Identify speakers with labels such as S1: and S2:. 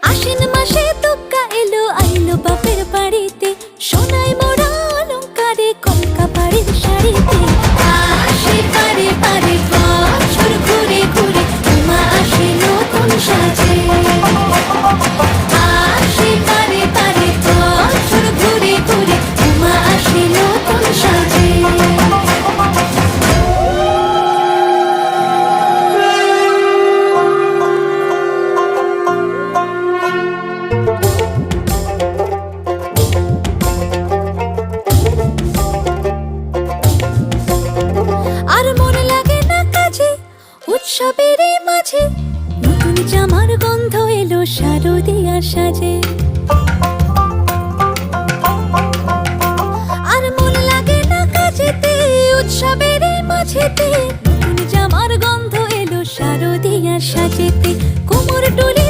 S1: আশ্বিন মাসে তুক্কা এলো আইলো বাপের বাড়িতে, সোনায় মোড়া অলংকারে কলকা বাড়ির শাড়িতে। আসে পারে পারে বছর ঘুরে ঘুরে, উমা আসে নতুন সাজে। আসে পারে পারে বছর ঘুরে ঘুরে, উমা আসে নতুন সাজে। আর মন লাগে না কাজে উৎসবের এই মাঝে, নতুন জামার গন্ধ এলো শারদিয়ার সাজে। আর মন লাগে না কাজেতে উৎসবের এই মাঝেতে, নতুন জামার গন্ধ এলো শারদিয়ার সাজেতে। কোমর ডোলে